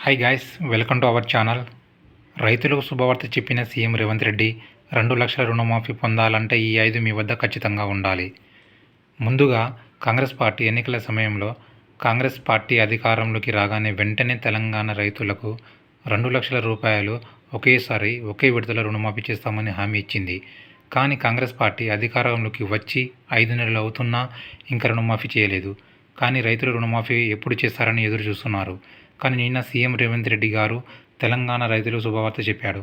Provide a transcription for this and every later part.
Hi guys, welcome to our channel. రైతులకు శుభవార్త చెప్పిన సీఎం రేవంత్ రెడ్డి 2 లక్షల రుణమాఫీ పొందాలంటే ఈ 5 మీ వద్ద ఖచ్చితంగా ఉండాలి. ముందుగా కాంగ్రెస్ పార్టీ ఎన్నికల సమయంలో కాంగ్రెస్ పార్టీ అధికారంలోకి రాగానే వెంటనే తెలంగాణ రైతులకు 2 లక్షల రూపాయలు ఒకేసారి ఒకే విడతలో రుణమాఫీ చేస్తామని హామీ ఇచ్చింది. కానీ కాంగ్రెస్ పార్టీ అధికారంలోకి వచ్చి 5 నెలలు అవుతున్నా ఇంకా రుణమాఫీ చేయలేదు. కానీ రైతులు రుణమాఫీ ఎప్పుడు చేస్తారని ఎదురు చూస్తున్నారు. కానీ నిన్న సీఎం రేవంత్ రెడ్డి గారు తెలంగాణ రైతులకు శుభవార్త చెప్పాడు.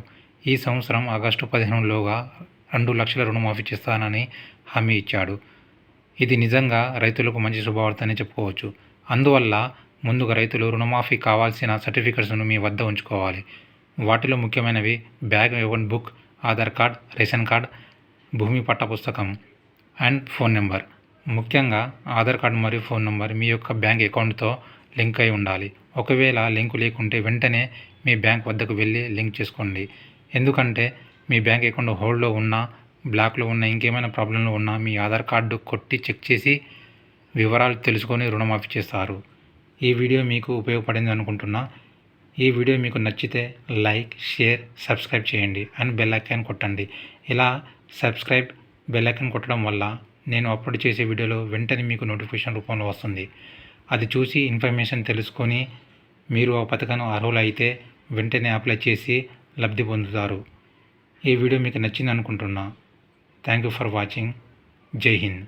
ఈ సంవత్సరం ఆగస్టు 15లోగా 2 లక్షల రుణమాఫీ చేస్తానని హామీ ఇచ్చాడు. ఇది నిజంగా రైతులకు మంచి శుభవార్త అని చెప్పుకోవచ్చు. అందువల్ల ముందుగా రైతులు రుణమాఫీ కావాల్సిన సర్టిఫికెట్స్ను మీ వద్ద ఉంచుకోవాలి. వాటిలో ముఖ్యమైనవి bank account book, Aadhaar card, ration card, భూమి పట్టా పుస్తకం అండ్ ఫోన్ నెంబర్. ముఖ్యంగా ఆధార్ కార్డు మరియు ఫోన్ నెంబర్ మీ యొక్క బ్యాంక్ అకౌంట్తో లింక్ అయి ఉండాలి. ఒకవేళ లింకు లేకుంటే వెంటనే మీ బ్యాంక్ వద్దకు వెళ్ళి లింక్ చేసుకోండి. ఎందుకంటే మీ బ్యాంక్ అకౌంట్ హోల్డ్లో ఉన్నా, బ్లాక్లో ఉన్న, ఇంకేమైనా ప్రాబ్లంలో ఉన్నా మీ ఆధార్ కార్డు కొట్టి చెక్ చేసి వివరాలు తెలుసుకొని రుణమాఫీ చేస్తారు. ఈ వీడియో మీకు ఉపయోగపడింది అనుకుంటున్నా. ఈ వీడియో మీకు నచ్చితే లైక్, షేర్, సబ్స్క్రైబ్ చేయండి అండ్ బెల్ ఐకాన్ కొట్టండి. ఇలా సబ్స్క్రైబ్, బెల్ ఐకాన్ కొట్టడం వల్ల నేను అప్లోడ్ చేసే వీడియోలో వెంటనే మీకు నోటిఫికేషన్ రూపంలో వస్తుంది. అది చూసి ఇన్ఫర్మేషన్ తెలుసుకొని మీరు ఆ పథకాన్ని అర్హులైతే వెంటనే అప్లై చేసి లబ్ధి పొందుతారు. ఈ వీడియో మీకు నచ్చింది అనుకుంటున్నా. Thank you for watching. జై హింద్.